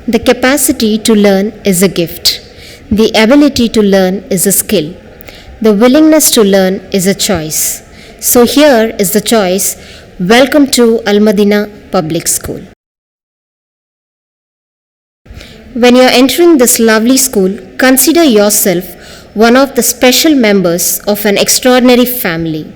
The capacity to learn is a gift. The ability to learn is a skill. The willingness to learn is a choice. So here is the choice. Welcome to Madinah Public School. When you are entering this lovely school, consider yourself one of the special members of an extraordinary family.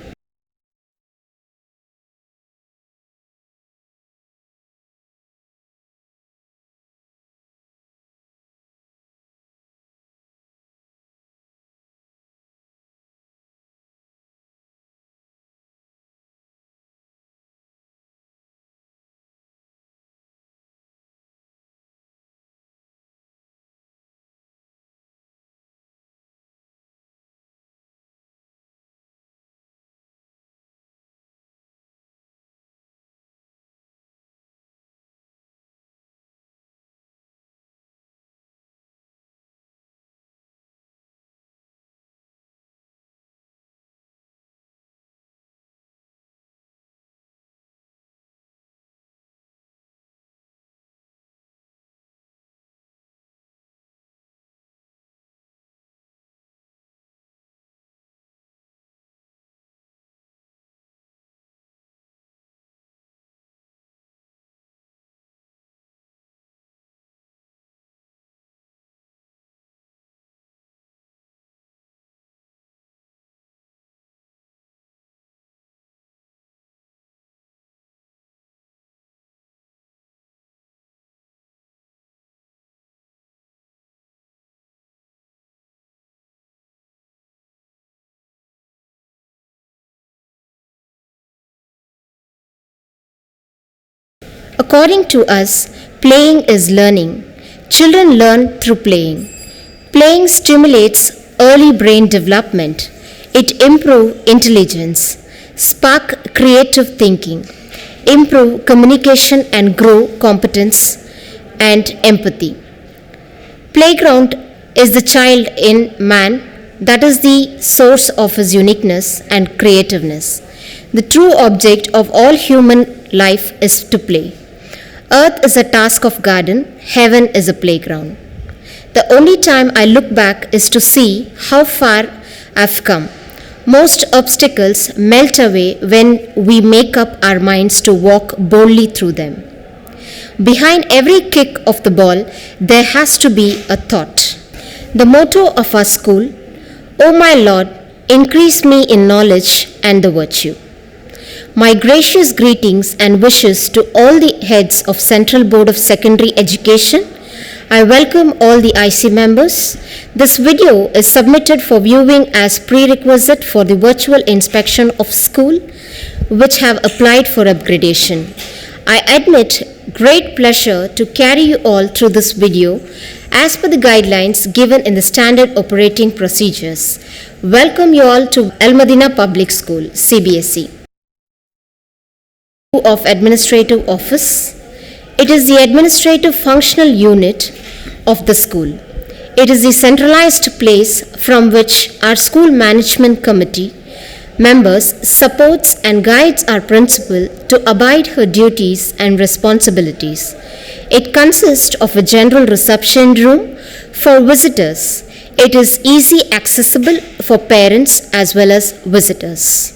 According to us, playing is learning. Children learn through playing. Playing stimulates early brain development. It improves intelligence, spark creative thinking, improve communication and grow competence and empathy. Playground is the child in man, that is the source of his uniqueness and creativeness. The true object of all human life is to play. Earth is a task of garden, heaven is a playground. The only time I look back is to see how far I've come. Most obstacles melt away when we make up our minds to walk boldly through them. Behind every kick of the ball, there has to be a thought. The motto of our school, O my Lord, increase me in knowledge and the virtue. My gracious greetings and wishes to all the heads of Central Board of Secondary Education. I welcome all the IC members. This video is submitted for viewing as prerequisite for the virtual inspection of school which have applied for upgradation. I admit great pleasure to carry you all through this video as per the guidelines given in the standard operating procedures. Welcome you all to Al Madinah Public School, CBSE. Of Administrative Office. It is the administrative functional unit of the school. It is the centralized place from which our school management committee members supports and guides our principal to abide her duties and responsibilities. It consists of a general reception room for visitors. It is easy accessible for parents as well as visitors.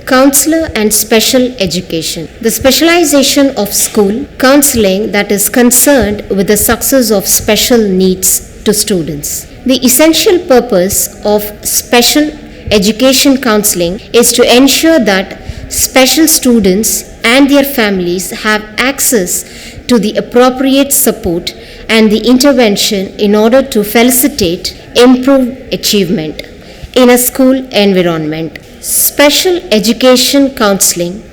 Counselor and special education. The specialization of school counseling that is concerned with the success of special needs to students. The essential purpose of special education counseling is to ensure that special students and their families have access to the appropriate support and the intervention in order to facilitate improved achievement in a school environment. Special education counseling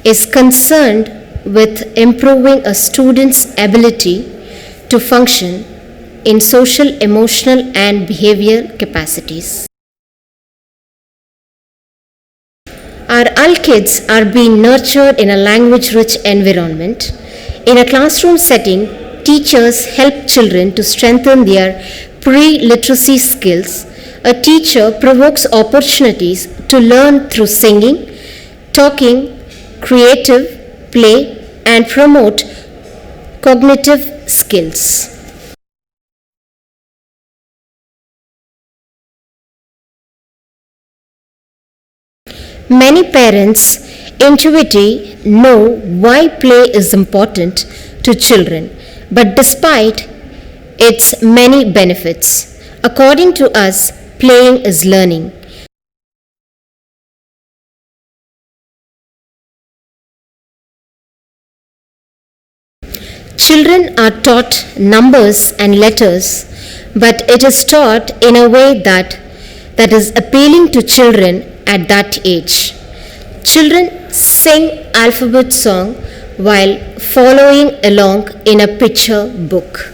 is concerned with improving a student's ability to function in social, emotional, and behavioral capacities. Our all kids are being nurtured in a language-rich environment. In a classroom setting, teachers help children to strengthen their pre-literacy skills. A teacher provokes opportunities to learn through singing, talking, creative, play, and promote cognitive skills. Many parents intuitively know why play is important to children, but despite its many benefits, according to us, playing is learning. Children are taught numbers and letters, but it is taught in a way that is appealing to children at that age. Children sing alphabet song while following along in a picture book.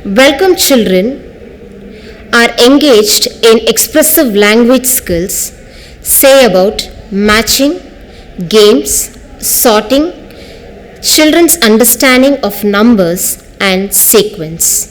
Welcome children are engaged in expressive language skills, say about matching, games, sorting, children's understanding of numbers and sequence.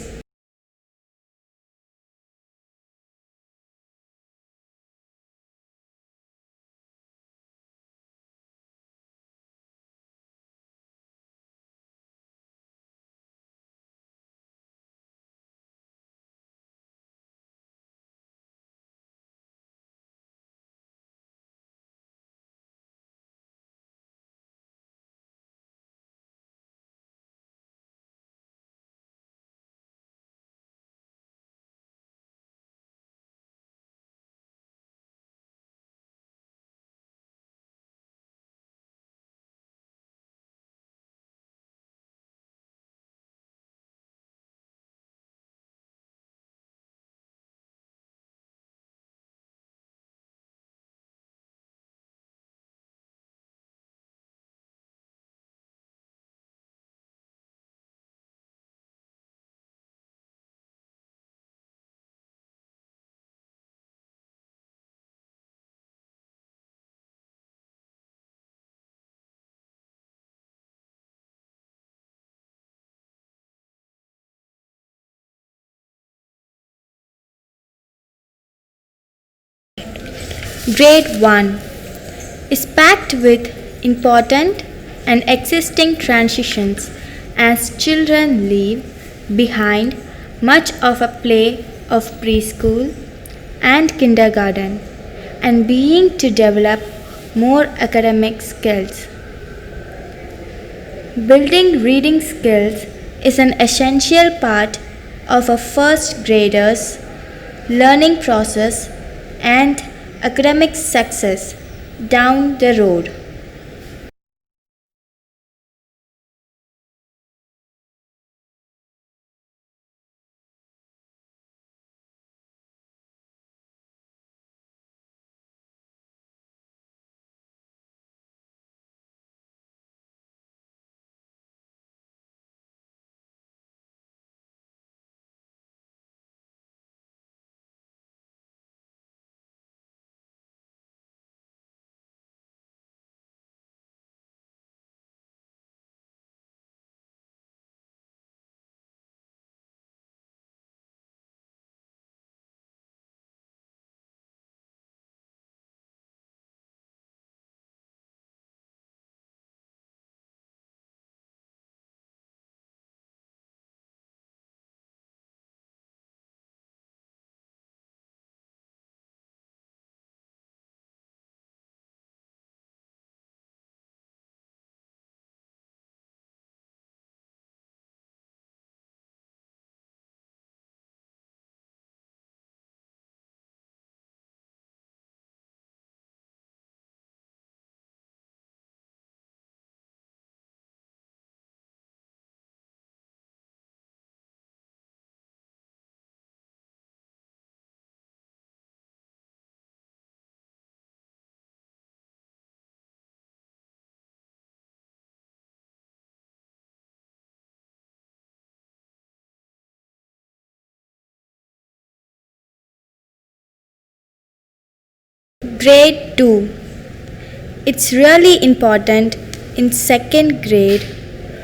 Grade 1 is packed with important and existing transitions as children leave behind much of a play of preschool and kindergarten and being to develop more academic skills. Building reading skills is an essential part of a first grader's learning process and academic success down the road. Grade 2. It's really important in second grade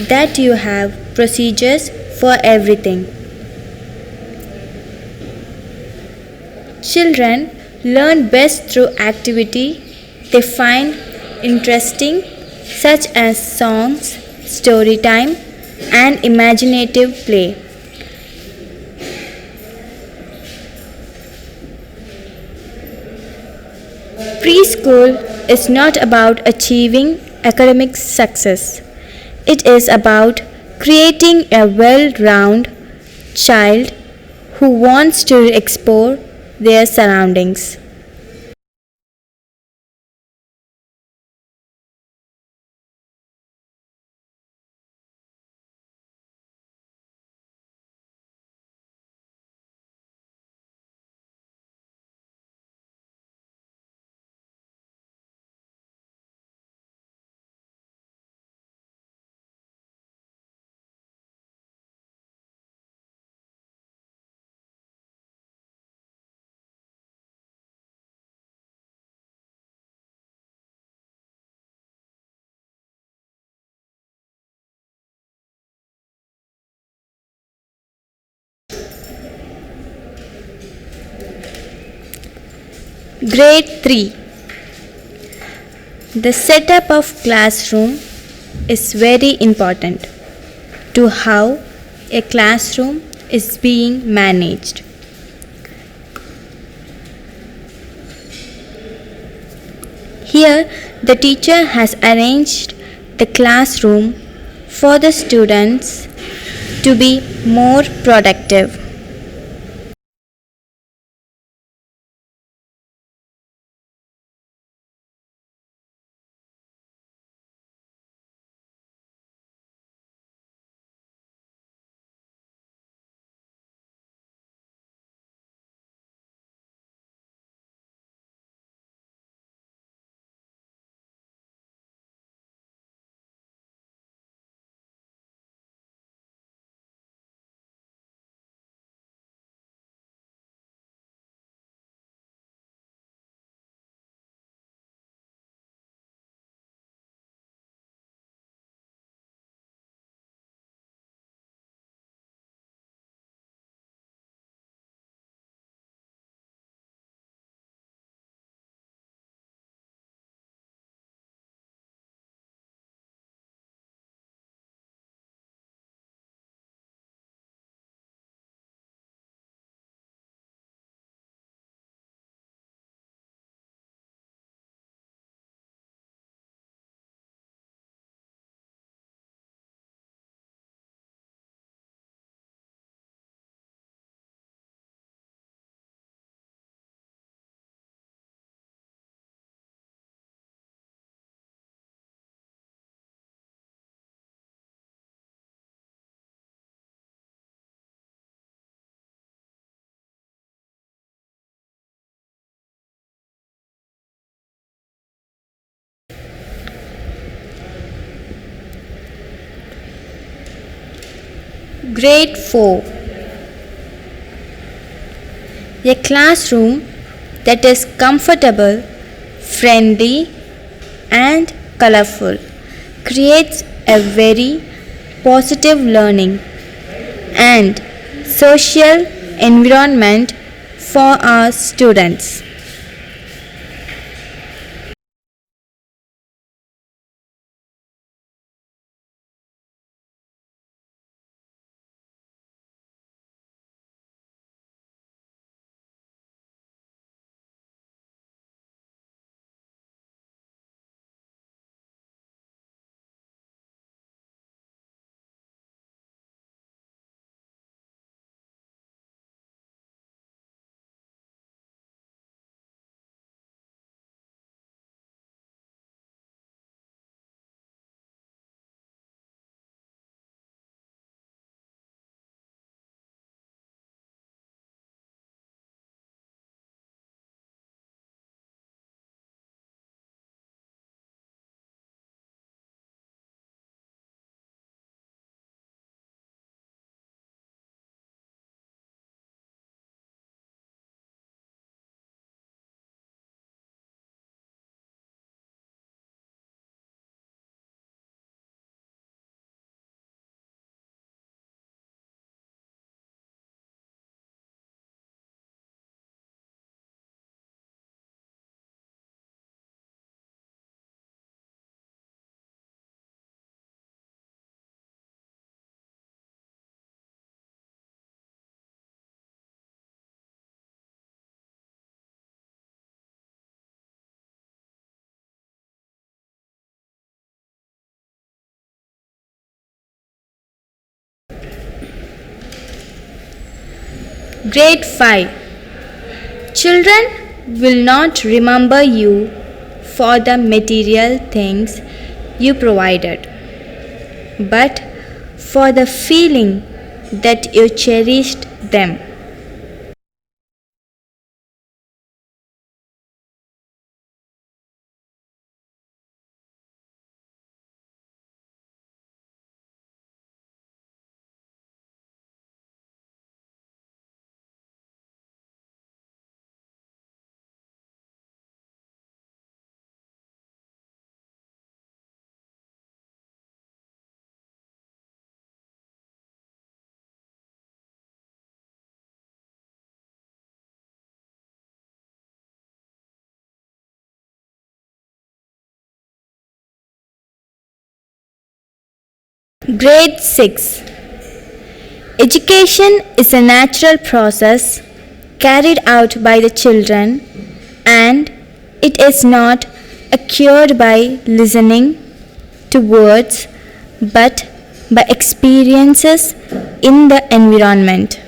that you have procedures for everything. Children learn best through activity they find interesting, such as songs, story time, and imaginative play. Preschool is not about achieving academic success. It is about creating a well-rounded child who wants to explore their surroundings. Grade 3. The setup of classroom is very important to how a classroom is being managed. Here, the teacher has arranged the classroom for the students to be more productive. Grade 4. A classroom that is comfortable, friendly, and colorful creates a very positive learning and social environment for our students. Grade 5. Children will not remember you for the material things you provided, but for the feeling that you cherished them. Grade 6. Education is a natural process carried out by the children, and it is not acquired by listening to words but by experiences in the environment.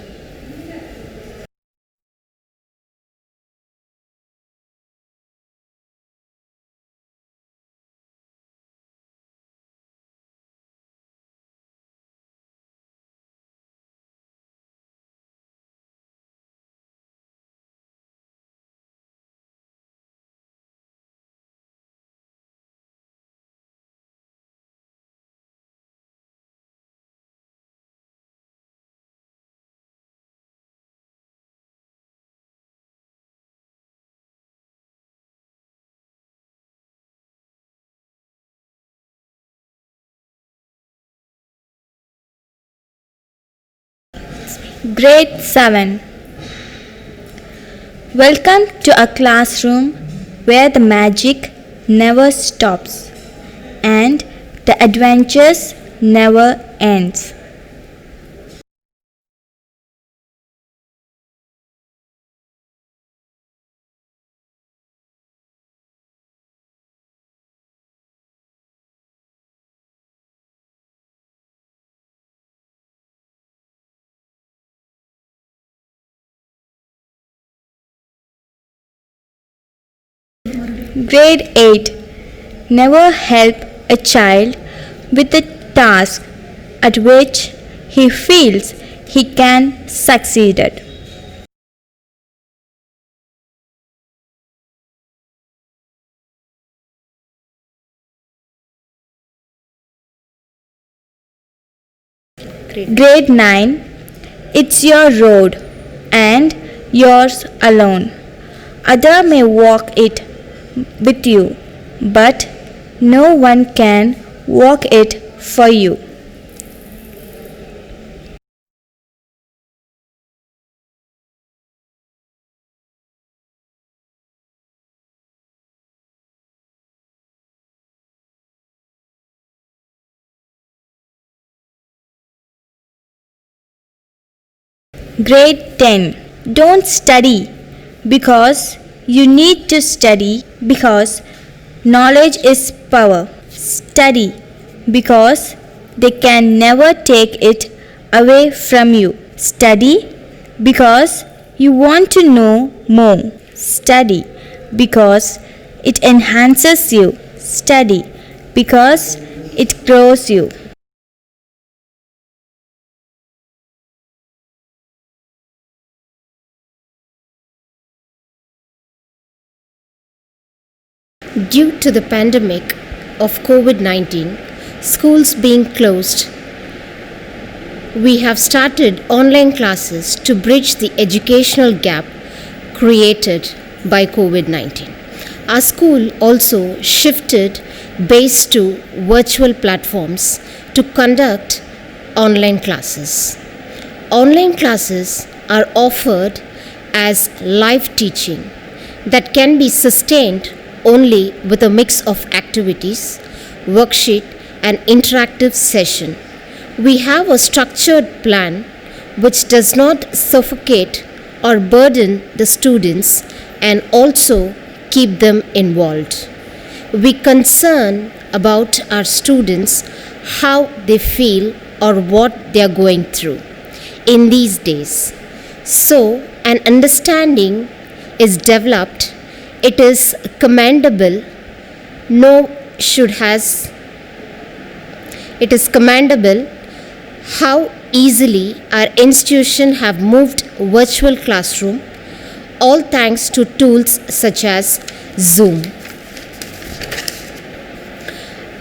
Grade 7. Welcome to a classroom where the magic never stops and the adventures never ends. Grade 8. Never help a child with a task at which he feels he can succeed at. Grade 9. It's your road and yours alone. Other may walk it with you, but no one can walk it for you. Grade 10. Don't study because you need to study because knowledge is power. Study because they can never take it away from you. Study because you want to know more. Study because it enhances you. Study because it grows you. Due to the pandemic of COVID-19, schools being closed, we have started online classes to bridge the educational gap created by COVID-19. Our school also shifted base to virtual platforms to conduct online classes. Online classes are offered as live teaching that can be sustained only with a mix of activities, worksheet, and interactive session. We have a structured plan which does not suffocate or burden the students and also keep them involved. We concern about our students, how they feel or what they are going through in these days. So, an understanding is developed. It is commendable. No should has It is commendable how easily our institution have moved virtual classroom, all thanks to tools such as Zoom.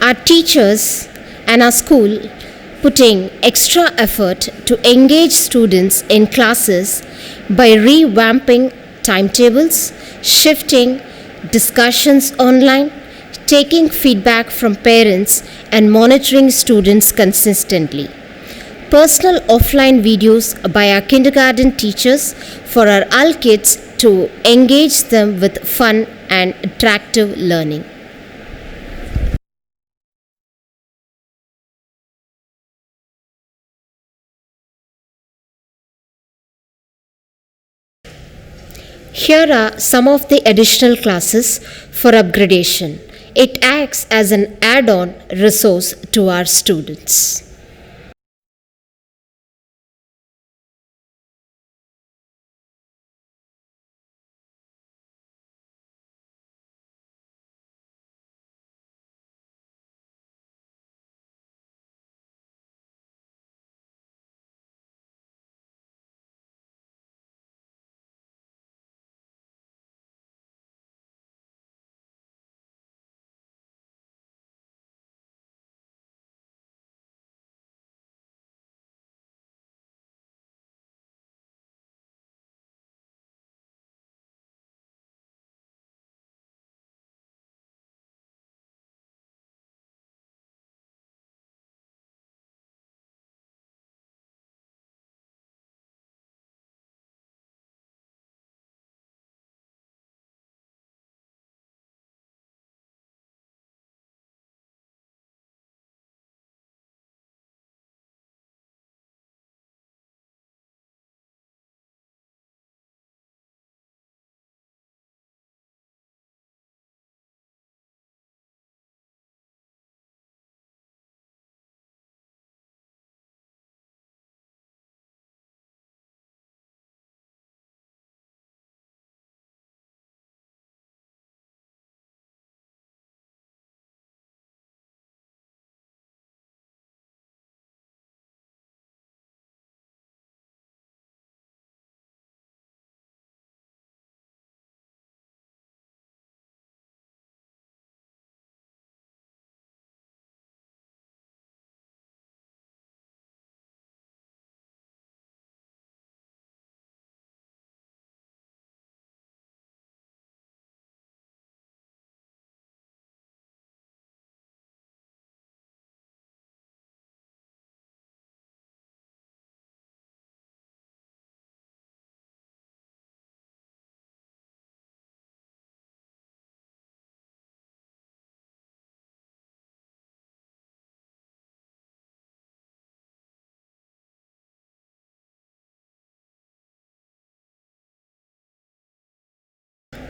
Our teachers and our school putting extra effort to engage students in classes by revamping timetables, shifting discussions online, taking feedback from parents, and monitoring students consistently. Personal offline videos by our kindergarten teachers for our AL kids to engage them with fun and attractive learning. Here are some of the additional classes for upgradation. It acts as an add-on resource to our students.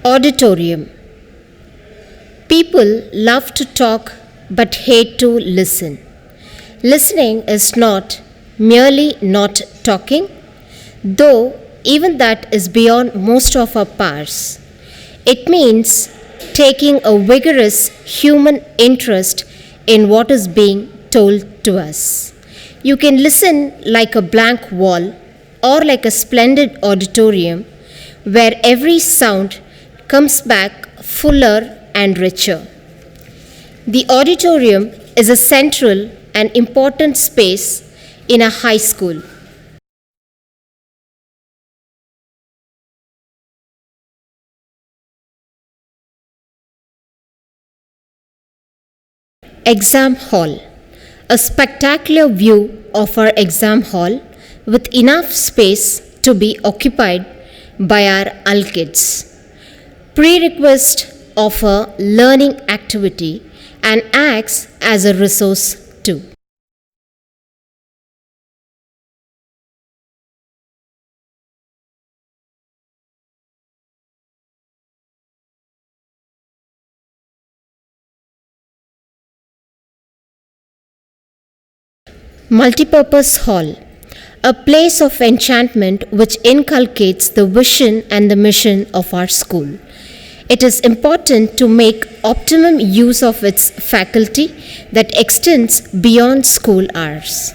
Auditorium. People love to talk but hate to listen. Listening is not merely not talking, though even that is beyond most of our powers. It means taking a vigorous human interest in what is being told to us. You can listen like a blank wall or like a splendid auditorium where every sound comes back fuller and richer. The auditorium is a central and important space in a high school. Exam hall. A spectacular view of our exam hall with enough space to be occupied by our AL kids. Prerequisite of a learning activity and acts as a resource too. Multipurpose hall. a place of enchantment which inculcates the vision and the mission of our school. It is important to make optimum use of its faculty that extends beyond school hours.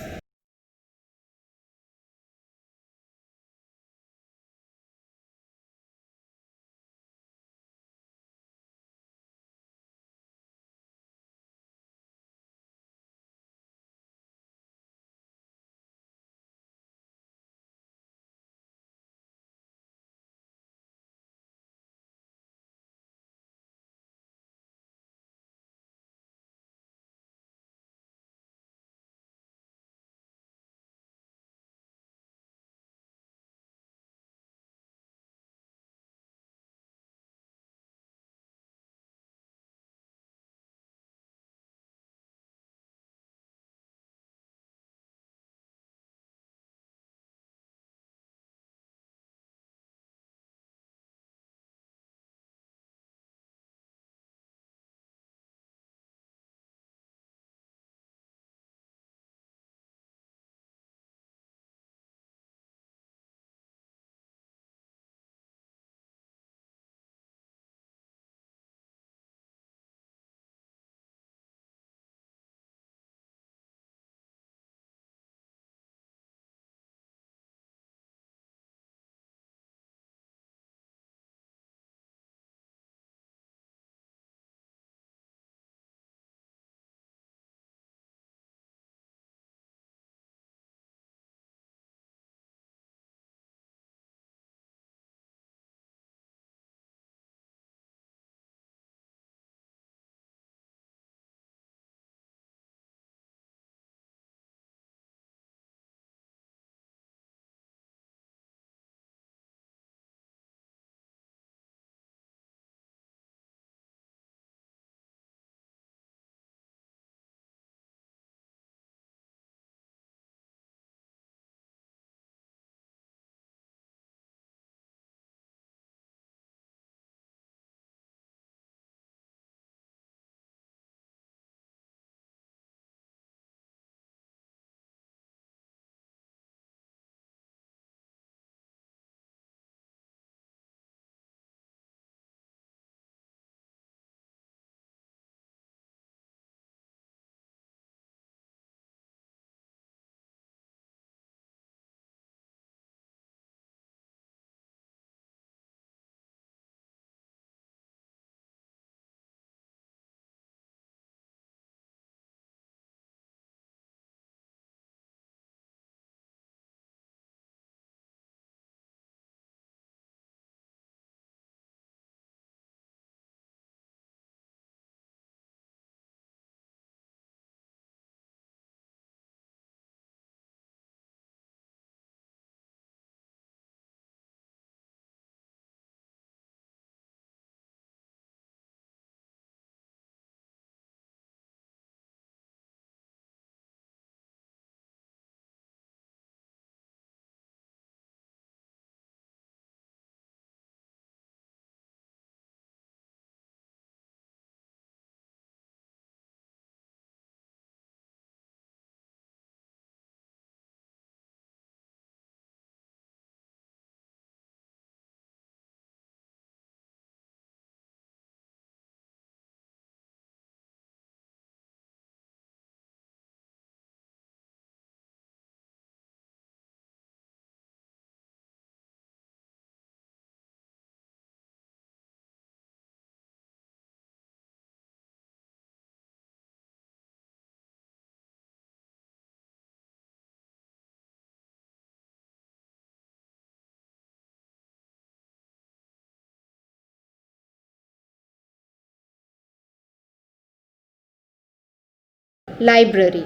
Library.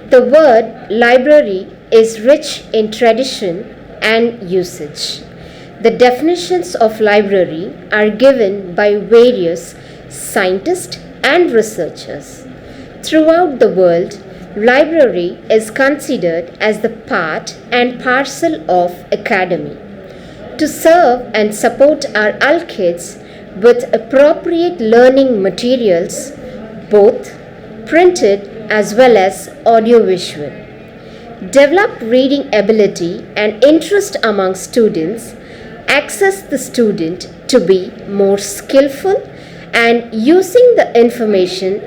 The word library is rich in tradition and usage. The definitions of library are given by various scientists and researchers. Throughout the world, library is considered as the part and parcel of academy. To serve and support our kids with appropriate learning materials, both printed as well as audiovisual. develop reading ability and interest among students, access the student to be more skillful and using the information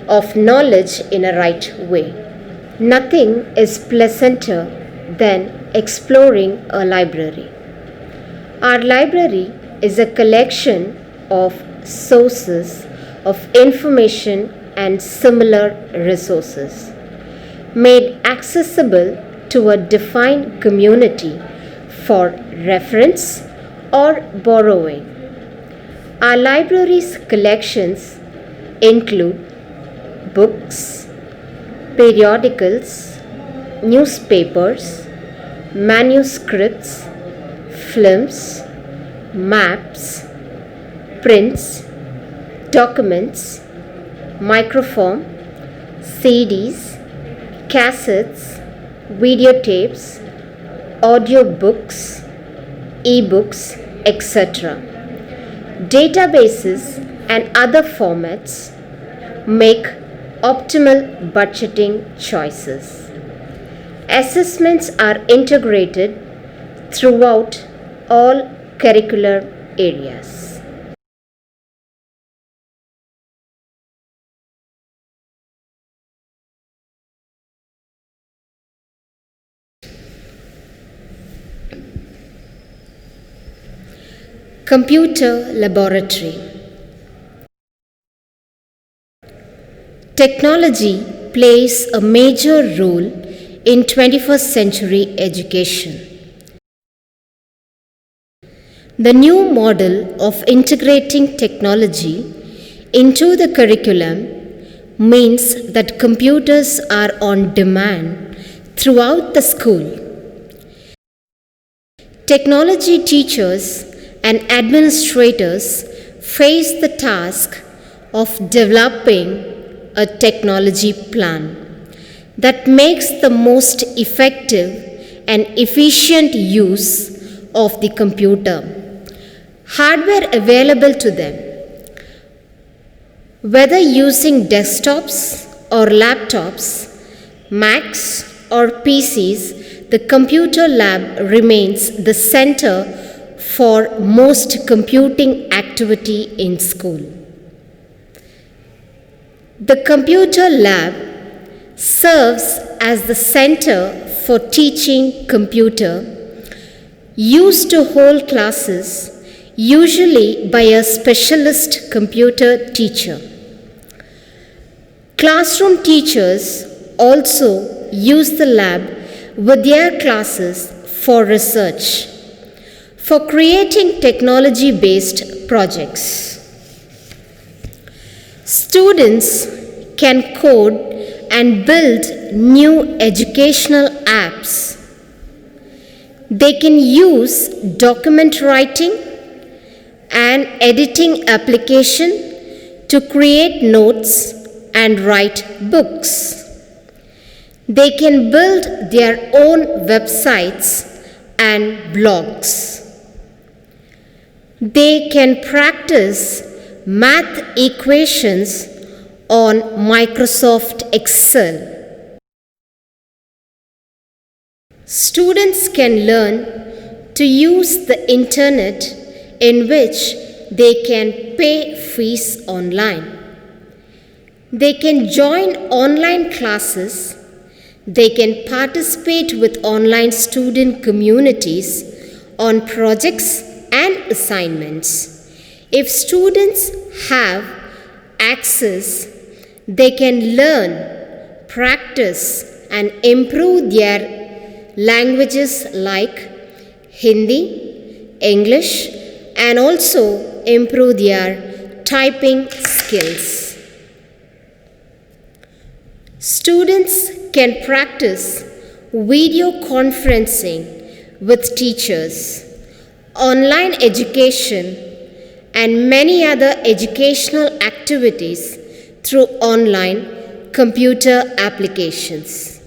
of knowledge in a right way. Nothing is pleasanter than exploring a library. Our library is a collection of sources of information and similar resources, made accessible to a defined community for reference or borrowing. Our library's collections include books, periodicals, newspapers, manuscripts, films, maps, prints, documents, microfilm, CDs, cassettes, videotapes, audiobooks, ebooks, etc. Databases and other formats make optimal budgeting choices. Assessments are integrated throughout all curricular areas. Computer Laboratory. Technology plays a major role in 21st century education. The new model of integrating technology into the curriculum means that computers are on demand throughout the school. Technology teachers and administrators face the task of developing a technology plan that makes the most effective and efficient use of the computer, hardware available to them. Whether using desktops or laptops, Macs or PCs, the computer lab remains the center for most computing activity in school. The computer lab serves as the center for teaching computer, used to hold classes, usually by a specialist computer teacher. Classroom teachers also use the lab with their classes for research, for creating technology-based projects. Students can code and build new educational apps. They can use document writing and editing application to create notes and write books. They can build their own websites and blogs. They can practice math equations on Microsoft Excel. Students can learn to use the internet, in which they can pay fees online. They can join online classes. They can participate with online student communities on projects and assignments. If students have access, they can learn, practice, and improve their languages like Hindi, English, and also improve their typing skills. Students can practice video conferencing with teachers, online education, and many other educational activities through online computer applications.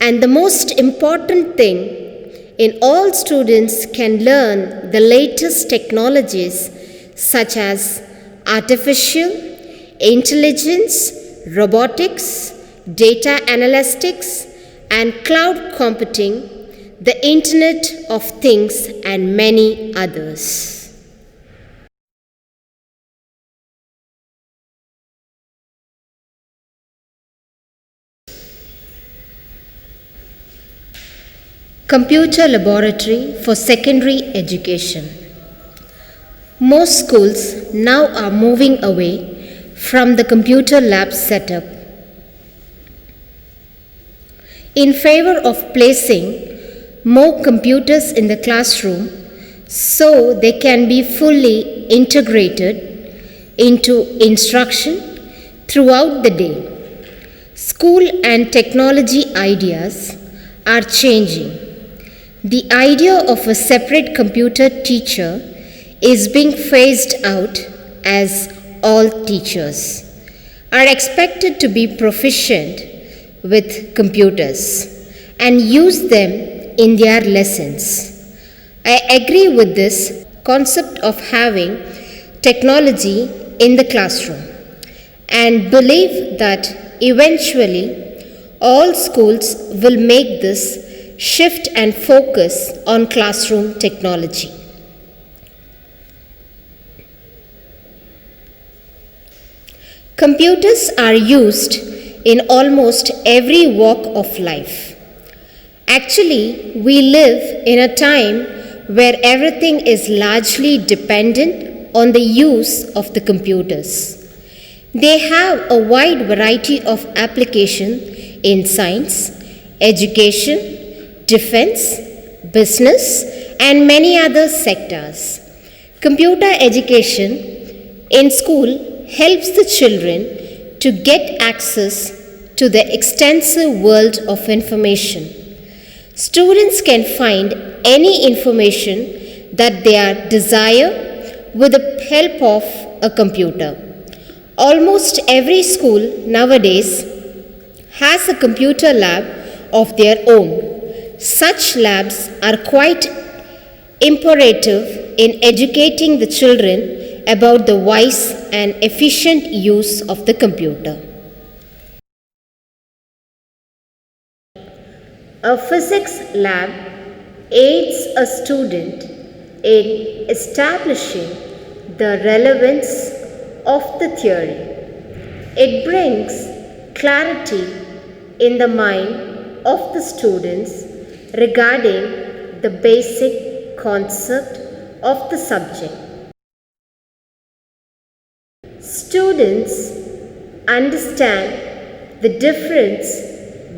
And the most important thing, in all students can learn the latest technologies such as artificial intelligence, robotics, data analytics, and cloud computing, the Internet of Things, and many others. Computer Laboratory for Secondary Education. Most schools now are moving away from the computer lab setup in favor of placing more computers in the classroom so they can be fully integrated into instruction throughout the day. School and technology ideas are changing. The idea of a separate computer teacher is being phased out as all teachers are expected to be proficient with computers and use them in their lessons. I agree with this concept of having technology in the classroom and believe that eventually all schools will make this shift and focus on classroom technology. Computers are used in almost every walk of life. Actually, we live in a time where everything is largely dependent on the use of the computers. They have a wide variety of application in science, education, defense, business, and many other sectors. Computer education in school helps the children to get access to the extensive world of information. Students can find any information that they desire with the help of a computer. Almost every school nowadays has a computer lab of their own. Such labs are quite imperative in educating the children about the wise and efficient use of the computer. A physics lab aids a student in establishing the relevance of the theory. It brings clarity in the mind of the students regarding the basic concept of the subject. Students understand the difference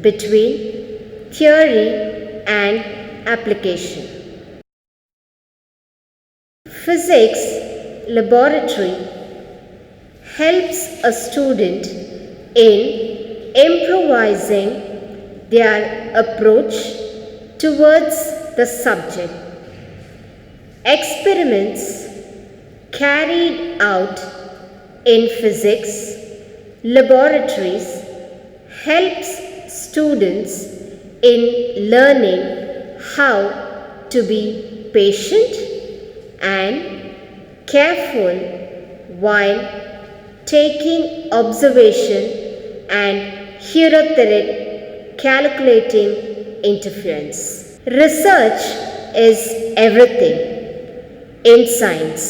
between theory and application. Physics laboratory helps a student in improvising their approach towards the subject. Experiments carried out in physics laboratories helps students in learning how to be patient and careful while taking observation and heuristic calculating interference. Research is everything in science.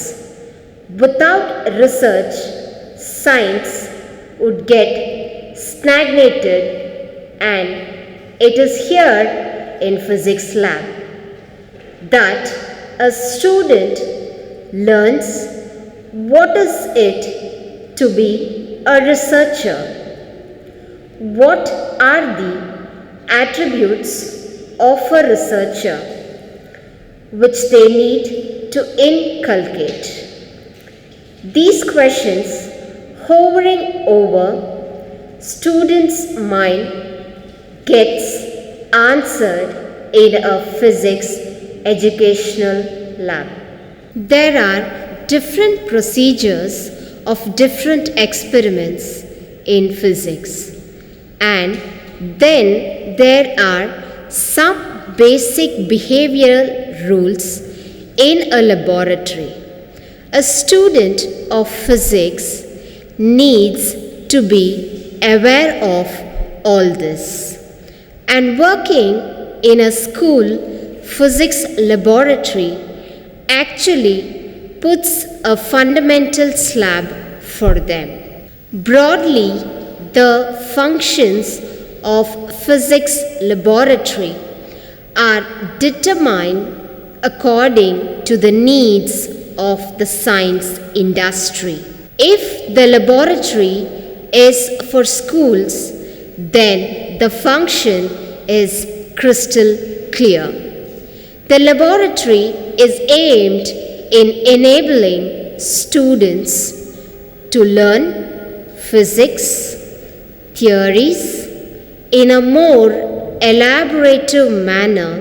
Without research, science would get stagnated, and it is here in physics lab that a student learns what is it to be a researcher, what are the attributes of a researcher which they need to inculcate. These questions hovering over students' mind gets answered in a physics educational lab. There are different procedures of different experiments in physics, and then there are some basic behavioral rules in a laboratory. A student of physics needs to be aware of all this and working in a school physics laboratory actually puts a fundamental slab for them. Broadly, the functions of physics laboratory are determined according to the needs of the science industry. If the laboratory is for schools, then the function is crystal clear. The laboratory is aimed in enabling students to learn physics theories in a more elaborative manner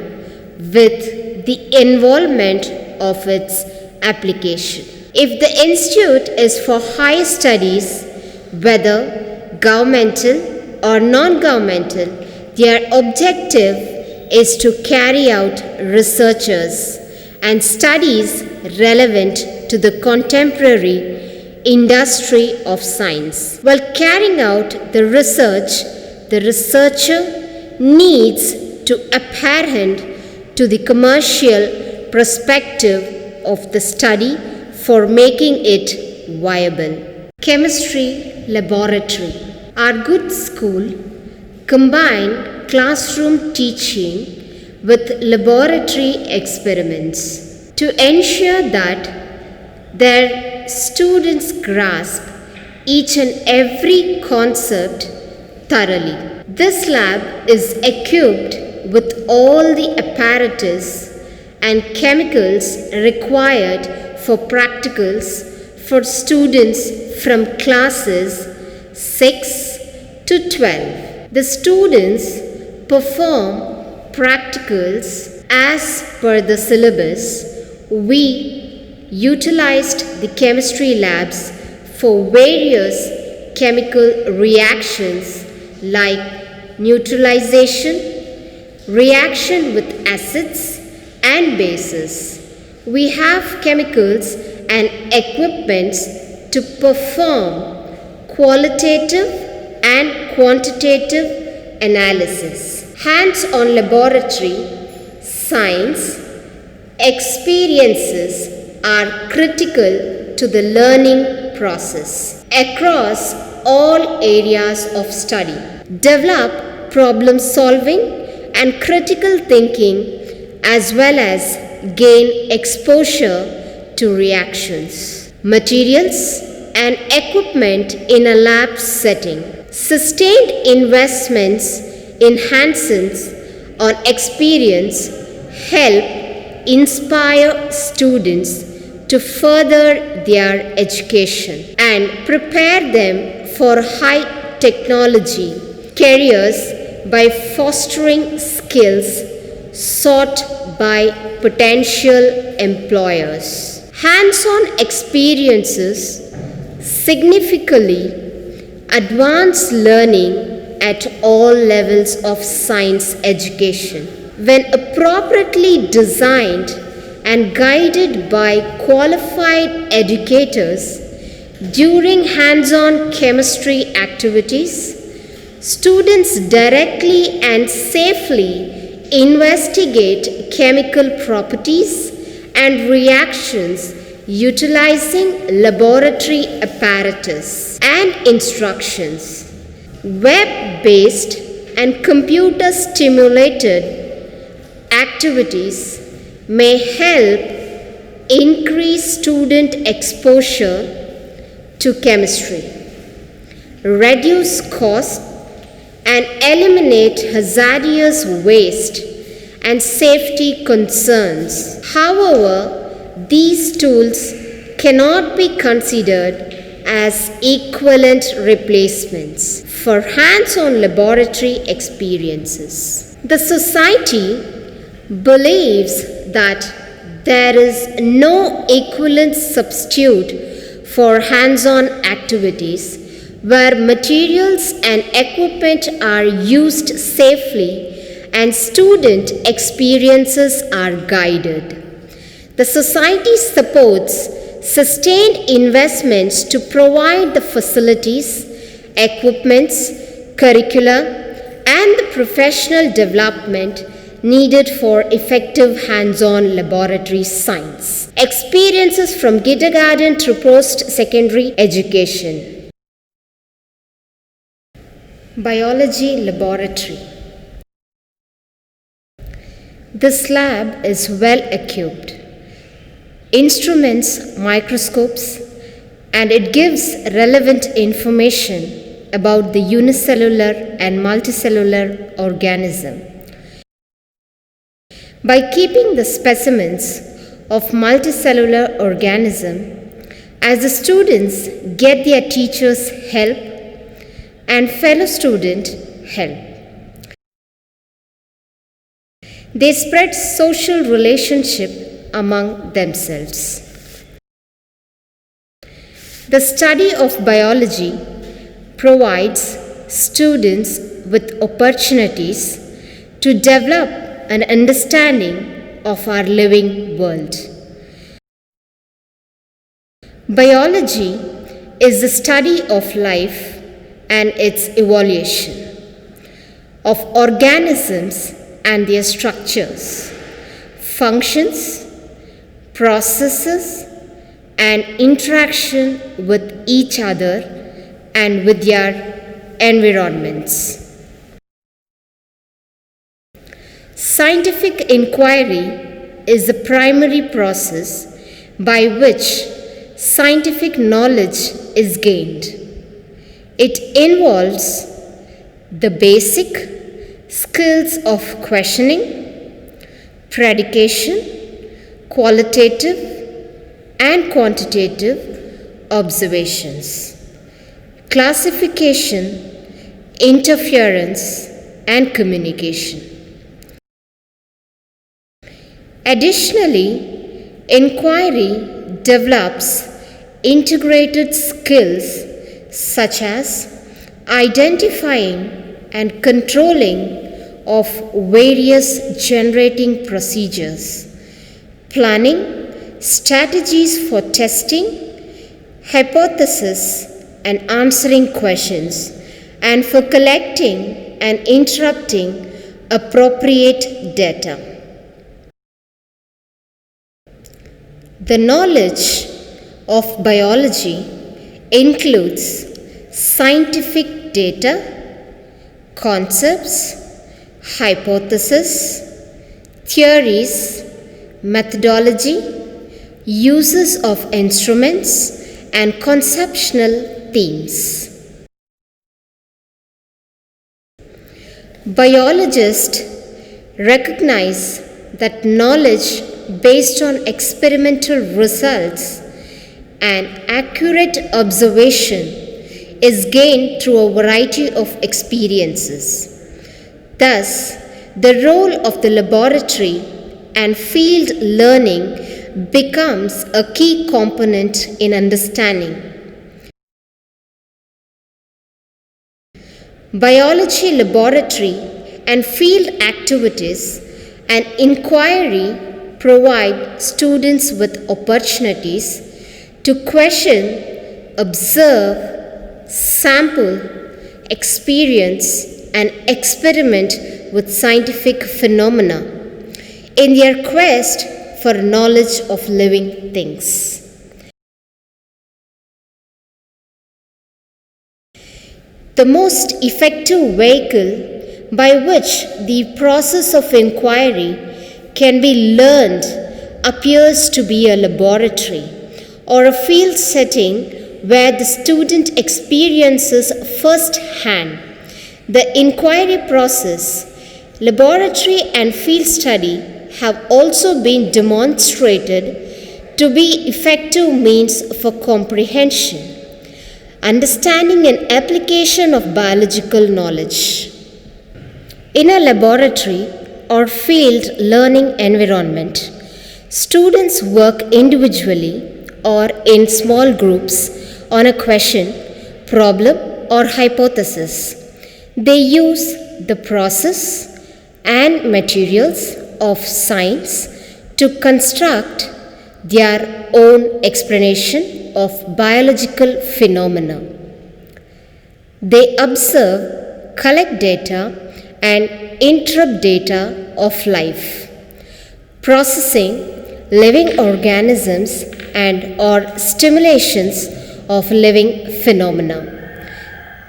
with the involvement of its application. If the institute is for higher studies, whether governmental or non-governmental, their objective is to carry out researches and studies relevant to the contemporary industry of science. While carrying out the research, the researcher needs to apprehend to the commercial perspective of the study for making it viable. Chemistry laboratory. Our good school combined classroom teaching with laboratory experiments to ensure that their students grasp each and every concept thoroughly. This lab is equipped with all the apparatus and chemicals required for practicals for students from classes 6 to 12. The students perform practicals as per the syllabus. We utilized the chemistry labs for various chemical reactions like neutralization, reaction with acids and bases. We have chemicals and equipments to perform qualitative and quantitative analysis. Hands-on laboratory science experiences are critical to the learning process across all areas of study. Develop problem solving and critical thinking as well as gain exposure to reactions. Materials and equipment in a lab setting. Sustained investments in hands on experience help inspire students to further their education and prepare them for high technology careers by fostering skills sought by potential employers. Hands-on experiences significantly advance learning at all levels of science education. When appropriately designed and guided by qualified educators during hands-on chemistry activities, students directly and safely investigate chemical properties and reactions utilizing laboratory apparatus and instructions. Web-based and computer-stimulated activities may help increase student exposure to chemistry, reduce cost, and eliminate hazardous waste and safety concerns. However, these tools cannot be considered as equivalent replacements for hands-on laboratory experiences. The society believes that there is no equivalent substitute for hands-on activities where materials and equipment are used safely and student experiences are guided. The society supports sustained investments to provide the facilities, equipments, curricula, and the professional development needed for effective hands-on laboratory science. Experiences from kindergarten through post-secondary education. Biology laboratory. This lab is well equipped. Instruments, microscopes, and it gives relevant information about the unicellular and multicellular organism. By keeping the specimens of multicellular organism, as the students get their teachers' help and fellow student help, they spread social relationship among themselves. The study of biology provides students with opportunities to develop an understanding of our living world. Biology is the study of life and its evolution, of organisms and their structures, functions, processes, and interaction with each other and with their environments. Scientific inquiry is the primary process by which scientific knowledge is gained. It involves the basic skills of questioning, predication, qualitative and quantitative observations, classification, interference, and communication. Additionally, inquiry develops integrated skills such as identifying and controlling of various generating procedures, planning strategies for testing, hypothesis and answering questions, and for collecting and interpreting appropriate data. The knowledge of biology includes scientific data, concepts, hypotheses, theories, methodology, uses of instruments, and conceptual themes. Biologists recognize that knowledge based on experimental results and accurate observation is gained through a variety of experiences. Thus, the role of the laboratory and field learning becomes a key component in understanding. Biology laboratory and field activities and inquiry provide students with opportunities to question, observe, sample, experience, and experiment with scientific phenomena in their quest for knowledge of living things. The most effective vehicle by which the process of inquiry can be learned appears to be a laboratory or a field setting where the student experiences firsthand the inquiry process. Laboratory and field study have also been demonstrated to be effective means for comprehension, understanding and application of biological knowledge. In a laboratory or field learning environment, students work individually or in small groups on a question, problem, or hypothesis. They use the process and materials of science to construct their own explanation of biological phenomena. They observe, collect data, and interrupt data of life, processing living organisms and or stimulations of living phenomena.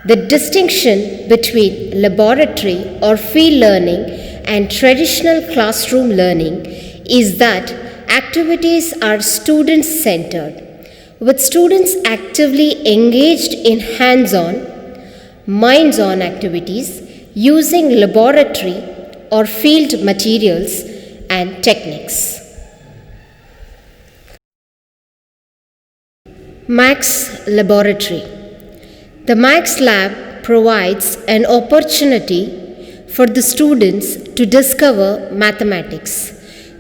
The distinction between laboratory or field learning and traditional classroom learning is that activities are student-centered, with students actively engaged in hands-on, minds-on activities using laboratory or field materials and techniques. Max Laboratory. The Max Lab provides an opportunity for the students to discover mathematics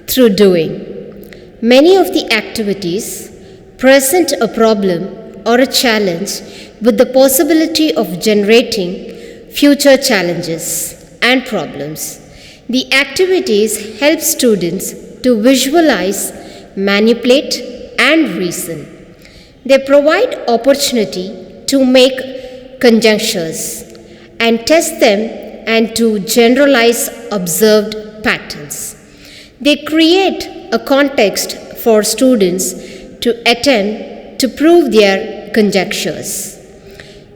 through doing. Many of the activities present a problem or a challenge with the possibility of generating future challenges and problems. The activities help students to visualize, manipulate, and reason. They provide opportunity to make conjectures and test them and to generalize observed patterns. They create a context for students to attempt to prove their conjectures.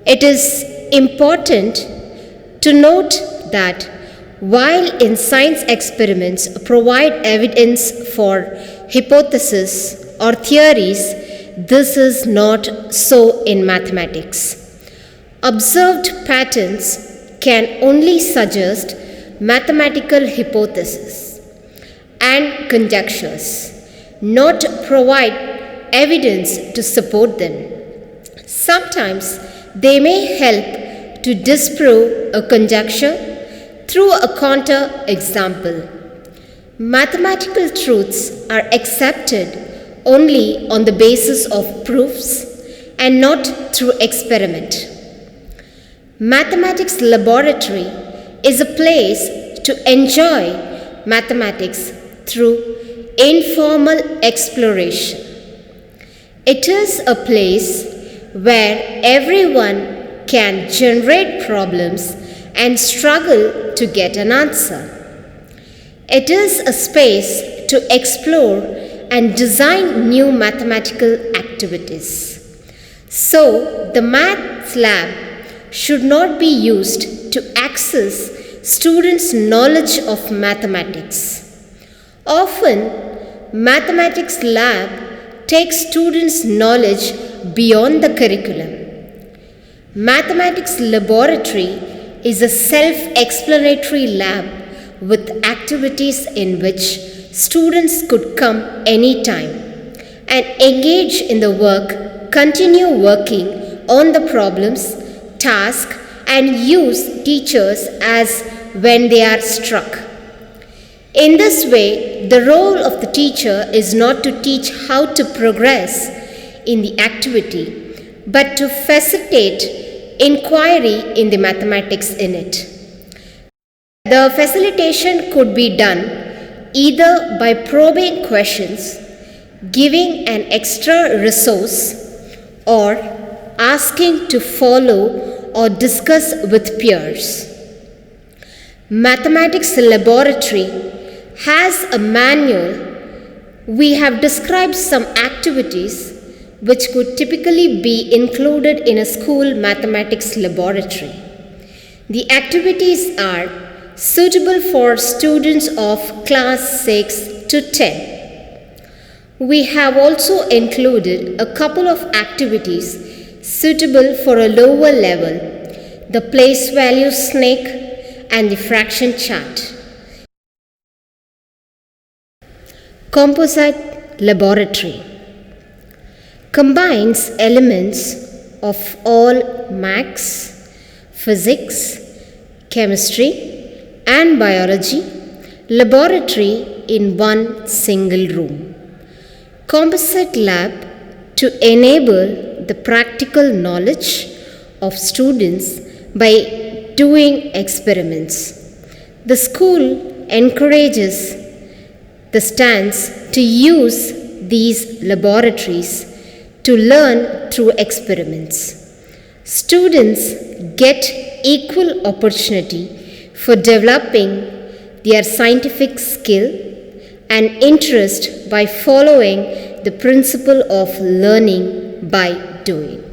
It is important to note that while in science experiments provide evidence for hypotheses or theories, this is not so in mathematics. Observed patterns can only suggest mathematical hypotheses and conjectures, not provide evidence to support them. Sometimes they may help to disprove a conjecture through a counter example. Mathematical truths are accepted only on the basis of proofs and not through experiment. Mathematics laboratory is a place to enjoy mathematics through informal exploration. It is a place where everyone can generate problems and struggle to get an answer. It is a space to explore and design new mathematical activities. So, the Maths Lab should not be used to access students' knowledge of mathematics. Often, Mathematics Lab takes students' knowledge beyond the curriculum. Mathematics Laboratory is a self-explanatory lab with activities in which students could come anytime and engage in the work, continue working on the problems, task, and use teachers as when they are struck. In this way, the role of the teacher is not to teach how to progress in the activity, but to facilitate inquiry in the mathematics in it. The facilitation could be done either by probing questions, giving an extra resource, or asking to follow or discuss with peers. Mathematics Laboratory has a manual. We have described some activities which could typically be included in a school mathematics laboratory. The activities are suitable for students of class 6 to 10. We have also included a couple of activities suitable for a lower level, the place value snake and the fraction chart. Composite Laboratory combines elements of all maths, physics, chemistry, and biology laboratory in one single room. Composite Lab to enable the practical knowledge of students by doing experiments. The school encourages the stance to use these laboratories to learn through experiments. Students get equal opportunity for developing their scientific skill and interest by following the principle of learning by doing.